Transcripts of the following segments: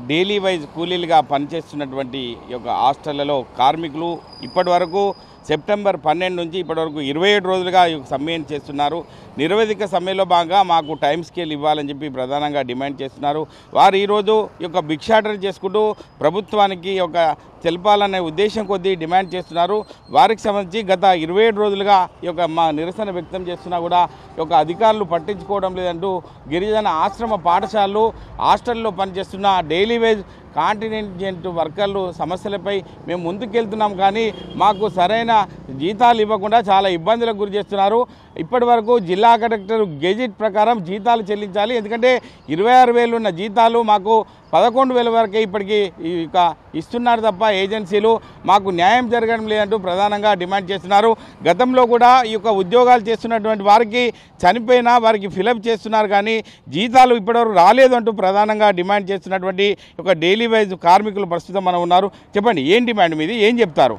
Daily wise కూలీలుగా పనిచేస్తున్నటువంటి ఈ యొక్క హాస్టళ్లలో కార్మికులు ఇప్పటివరకు సెప్టెంబర్ 12 నుంచి ఇప్పటివరకు 27 రోజులుగా సమ్మెను చేస్తున్నారు. నిరవధిక సమ్మెలో భాగంగా మాకు టైం స్కేల్ ఇవ్వాలని చెప్పి ప్రధానంగా డిమాండ్ చేస్తున్నారు. వారు ఈరోజు ఈ యొక్క భిక్షాటన చేసుకుంటూ ప్రభుత్వానికి ఒక తెలపాలనే ఉద్దేశం కొద్దీ డిమాండ్ చేస్తున్నారు. వారికి సంబంధించి గత 27 రోజులుగా ఈ యొక్క మా నిరసన వ్యక్తం చేస్తున్నా కూడా ఈ యొక్క అధికారులు పట్టించుకోవడం లేదంటూ గిరిజన ఆశ్రమ పాఠశాలలు హాస్టల్లో పనిచేస్తున్న డైలీ వేజ్ కాంటినెంట్ వర్కర్లు సమస్యలపై మేము ముందుకెళ్తున్నాం, కానీ మాకు సరైన జీతాలు ఇవ్వకుండా చాలా ఇబ్బందులకు గురి చేస్తున్నారు. ఇప్పటి వరకు జిల్లా కలెక్టర్ గెజిట్ ప్రకారం జీతాలు చెల్లించాలి, ఎందుకంటే 26,000 ఉన్న జీతాలు మాకు 11,000 వరకే ఇప్పటికీ ఇక ఇస్తున్నారు తప్ప ఏజెన్సీలు మాకు న్యాయం జరగడం లేదంటూ ప్రధానంగా డిమాండ్ చేస్తున్నారు. గతంలో కూడా ఈ యొక్క ఉద్యోగాలు చేస్తున్నటువంటి వారికి చనిపోయినా వారికి ఫిలప్ చేస్తున్నారు, కానీ జీతాలు ఇప్పటివరకు రాలేదు అంటూ ప్రధానంగా డిమాండ్ చేస్తున్నటువంటి ఒక డైలీ వైజ్ కార్మికులు ప్రస్తుతం మనం ఉన్నారు. చెప్పండి, ఏం డిమాండ్ మీది, ఏం చెప్తారు?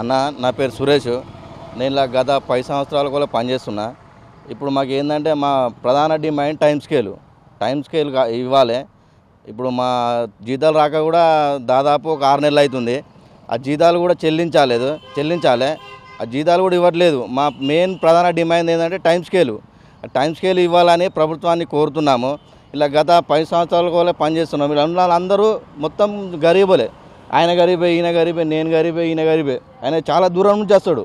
అన్న, నా పేరు సురేష్. నేను ఇలా గత 10 సంవత్సరాల కూడా పనిచేస్తున్నా. ఇప్పుడు మాకు ఏంటంటే మా ప్రధాన డిమాండ్ టైం స్కేల్ ఇవ్వాలి. ఇప్పుడు మా జీతాలు రాక కూడా దాదాపు ఒక 6 నెలలు అవుతుంది. ఆ జీతాలు కూడా చెల్లించాలి. ఆ జీతాలు కూడా ఇవ్వట్లేదు. మా మెయిన్ ప్రధాన డిమాండ్ ఏంటంటే టైం స్కేల్ ఇవ్వాలని ప్రభుత్వాన్ని కోరుతున్నాము. ఇలా గత 10 సంవత్సరాల కూడా పనిచేస్తున్నాం. వీళ్ళు అందరూ మొత్తం గరీబులే. ఆయన గరీబే, ఈయన గరీబే, నేను గరీబే, ఈయన గరీబే. ఆయన చాలా దూరం నుంచి వస్తాడు.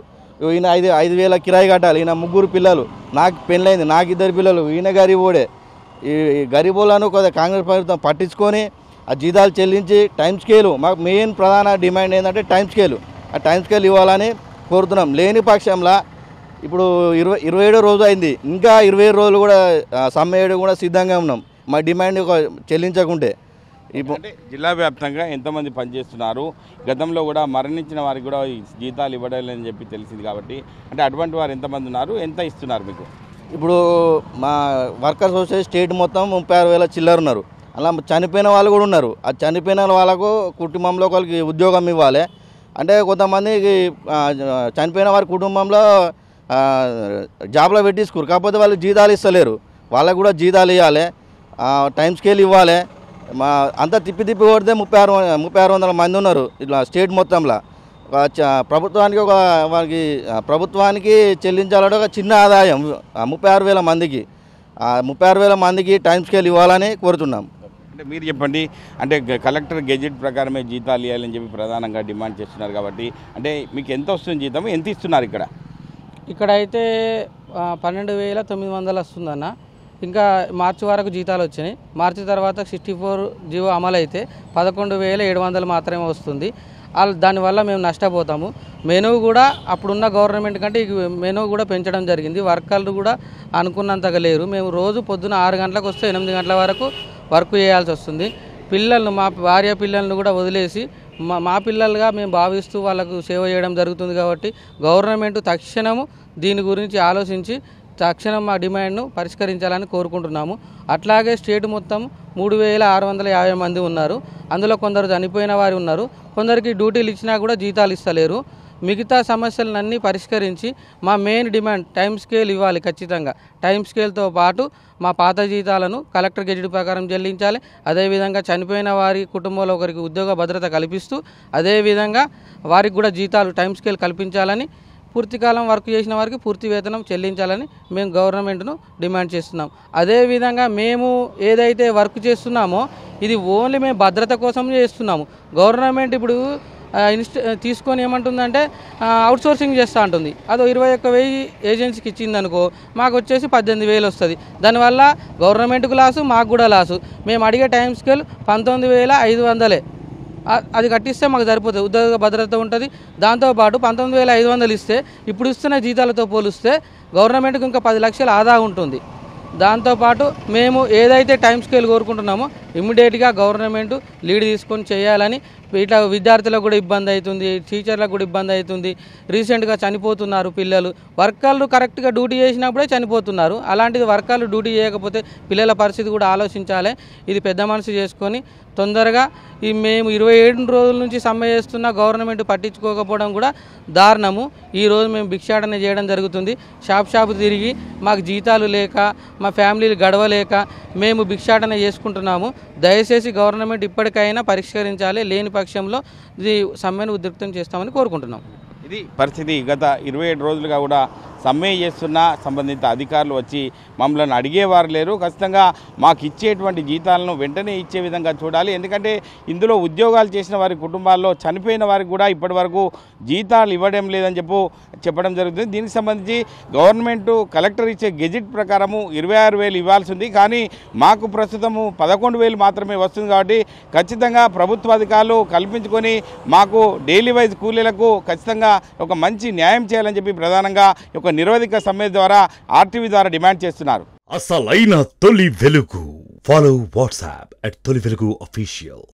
ఈయన 5,000 కిరాయి కట్టాలి. ఈయన 3 పిల్లలు, నాకు పెళ్ళైంది, నాకు 2 పిల్లలు. ఈయన గరీబోడే. ఈ గరీబులను కొద్దిగా కాంగ్రెస్ ప్రభుత్వం పట్టించుకొని ఆ జీతాలు చెల్లించి టైం స్కేలు, మాకు మెయిన్ ప్రధాన డిమాండ్ ఏంటంటే ఆ టైం స్కేల్ ఇవ్వాలని కోరుతున్నాం. లేని పక్షంలో ఇప్పుడు 27 రోజు అయింది, ఇంకా 27 రోజులు కూడా సమ్మె కూడా సిద్ధంగా ఉన్నాం. మా డిమాండ్ చెల్లించకుంటే. అంటే జిల్లా వ్యాప్తంగా ఎంతమంది పనిచేస్తున్నారు? గతంలో కూడా మరణించిన వారికి కూడా జీతాలు ఇవ్వడాలని చెప్పి తెలిసింది కాబట్టి, అంటే అటువంటి వారు ఎంతమంది ఉన్నారు, ఎంత ఇస్తున్నారు మీకు? ఇప్పుడు మా వర్కర్స్ వచ్చే స్టేట్ మొత్తం 36,000 చిల్లర ఉన్నారు. అలా చనిపోయిన వాళ్ళు కూడా ఉన్నారు. ఆ చనిపోయిన వాళ్ళకు కుటుంబంలో ఒకరికి ఉద్యోగం ఇవ్వాలి. అంటే కొంతమందికి చనిపోయిన వారి కుటుంబంలో జాబ్లో పెట్టించుకోరు, కాకపోతే వాళ్ళు జీతాలు ఇస్తలేరు. వాళ్ళకు కూడా జీతాలు ఇవ్వాలి, టైం స్కేల్ ఇవ్వాలి. అంతా తిప్పి కొడితే 3600 మంది ఉన్నారు ఇట్లా స్టేట్ మొత్తంలో. ప్రభుత్వానికి చెల్లించాలంటే ఒక చిన్న ఆదాయం 36,000 మందికి. 36,000 మందికి టైం స్కేల్ ఇవ్వాలని కోరుతున్నాం. అంటే మీరు చెప్పండి, అంటే కలెక్టర్ గెజిట్ ప్రకారమే జీతాలు ఇవ్వాలని చెప్పి ప్రధానంగా డిమాండ్ చేస్తున్నారు కాబట్టి, అంటే మీకు ఎంత వస్తుంది జీతం, ఎంత ఇస్తున్నారు ఇక్కడ? ఇక్కడ అయితే 12,900 వస్తుందన్న. ఇంకా మార్చి వరకు జీతాలు వచ్చినాయి. మార్చి తర్వాత 64 జీవో అమలు అయితే 11,700 మాత్రమే వస్తుంది. దానివల్ల మేము నష్టపోతాము. మెనూ కూడా అప్పుడున్న గవర్నమెంట్ కంటే మెనూ కూడా పెంచడం జరిగింది. వర్కర్లు కూడా అనుకున్నంతగా లేరు. మేము రోజు పొద్దున 6 గంటలకు వస్తే 8 గంటల వరకు వర్క్ చేయాల్సి వస్తుంది. పిల్లలను, మా భార్య పిల్లలను కూడా వదిలేసి మా పిల్లలుగా మేము భావిస్తూ వాళ్ళకు సేవ చేయడం జరుగుతుంది. కాబట్టి గవర్నమెంట్ తక్షణము దీని గురించి ఆలోచించి తక్షణం మా డిమాండ్ను పరిష్కరించాలని కోరుకుంటున్నాము. అట్లాగే స్టేట్ మొత్తం 3,650 మంది ఉన్నారు. అందులో కొందరు చనిపోయిన వారు ఉన్నారు. కొందరికి డ్యూటీలు ఇచ్చినా కూడా జీతాలు ఇస్తలేరు. మిగతా సమస్యలన్నీ పరిష్కరించి మా మెయిన్ డిమాండ్ టైం స్కేల్ ఇవ్వాలి. ఖచ్చితంగా టైం స్కేల్తో పాటు మా పాత జీతాలను కలెక్టర్ గెజిట్ ప్రకారం చెల్లించాలి. అదేవిధంగా చనిపోయిన వారి కుటుంబంలో ఒకరికి ఉద్యోగ భద్రత కల్పిస్తూ అదేవిధంగా వారికి కూడా జీతాలు టైం స్కేల్ కల్పించాలని, పూర్తికాలం వర్క్ చేసిన వారికి పూర్తి వేతనం చెల్లించాలని మేము గవర్నమెంట్ను డిమాండ్ చేస్తున్నాం. అదేవిధంగా మేము ఏదైతే వర్క్ చేస్తున్నామో ఇది ఓన్లీ మేము భద్రత కోసం చేస్తున్నాము. గవర్నమెంట్ ఇప్పుడు తీసుకొని ఏమంటుందంటే అవుట్సోర్సింగ్ చేస్తూ ఉంటుంది. అదో 21,000 ఏజెన్సీకి ఇచ్చిందనుకో, మాకు వచ్చేసి 18,000 వస్తుంది. దానివల్ల గవర్నమెంట్కు లాసు, మాకు కూడా లాసు. మేము అడిగే టైం స్కేల్ 19,500. అది కట్టిస్తే మాకు సరిపోతుంది, ఉద్యోగ భద్రత ఉంటుంది. దాంతోపాటు 19,500 ఇస్తే ఇప్పుడు ఇస్తున్న జీతాలతో పోలిస్తే గవర్నమెంట్కి ఇంకా 10 లక్షల ఆదా ఉంటుంది. దాంతోపాటు మేము ఏదైతే టైం స్కేల్ కోరుకుంటున్నామో ఇమ్మీడియట్గా గవర్నమెంట్ లీడ్ తీసుకొని చేయాలని ఇట్లా విద్యార్థులకు కూడా ఇబ్బంది అవుతుంది, టీచర్లకు కూడా ఇబ్బంది అవుతుంది. రీసెంట్గా చనిపోతున్నారు పిల్లలు. వర్కర్లు కరెక్ట్గా డ్యూటీ చేసినప్పుడే చనిపోతున్నారు. అలాంటిది వర్కర్లు డ్యూటీ చేయకపోతే పిల్లల పరిస్థితి కూడా ఆలోచించాలి. ఇది పెద్ద మనసు చేసుకొని తొందరగా మేము 27 రోజుల నుంచి సమ్మె చేస్తున్న గవర్నమెంట్ పట్టించుకోకపోవడం కూడా దారుణము. ఈరోజు మేము భిక్షాటన చేయడం జరుగుతుంది. షాపు తిరిగి మాకు జీతాలు లేక మా ఫ్యామిలీలు గడవలేక మేము భిక్షాటన చేసుకుంటున్నాము. దయచేసి గవర్నమెంట్ ఇప్పటికైనా పరిష్కరించాలి. లేని పక్షంలో ఇది సమ్మెను ఉధృతం చేస్తామని కోరుకుంటున్నాం. ఇది పరిస్థితి. గత 27 రోజులుగా కూడా సమ్మె చేస్తున్న సంబంధిత అధికారులు వచ్చి మమ్మల్ని అడిగేవారు లేరు. ఖచ్చితంగా మాకు ఇచ్చేటువంటి జీతాలను వెంటనే ఇచ్చే విధంగా చూడాలి. ఎందుకంటే ఇందులో ఉద్యోగాలు చేసిన వారి కుటుంబాల్లో చనిపోయిన వారికి కూడా ఇప్పటి వరకు జీతాలు ఇవ్వడం లేదని చెప్పడం జరుగుతుంది. దీనికి సంబంధించి గవర్నమెంట్ కలెక్టర్ ఇచ్చే గెజిట్ ప్రకారము 26,000 ఇవ్వాల్సి ఉంది. కానీ మాకు ప్రస్తుతము 11,000 మాత్రమే వస్తుంది. కాబట్టి ఖచ్చితంగా ప్రభుత్వ అధికారులు కల్పించుకొని మాకు డైలీ వైజ్ కూలీలకు ఖచ్చితంగా ఒక మంచి న్యాయం చేయాలని చెప్పి ప్రధానంగా ఒక నిరవధిక సమ్మె ద్వారా ఆర్టీవీ ద్వారా డిమాండ్ చేస్తున్నారు. అసలైన తొలి వెలుగు. ఫాలో వాట్సాప్ @తొలి వెలుగు official.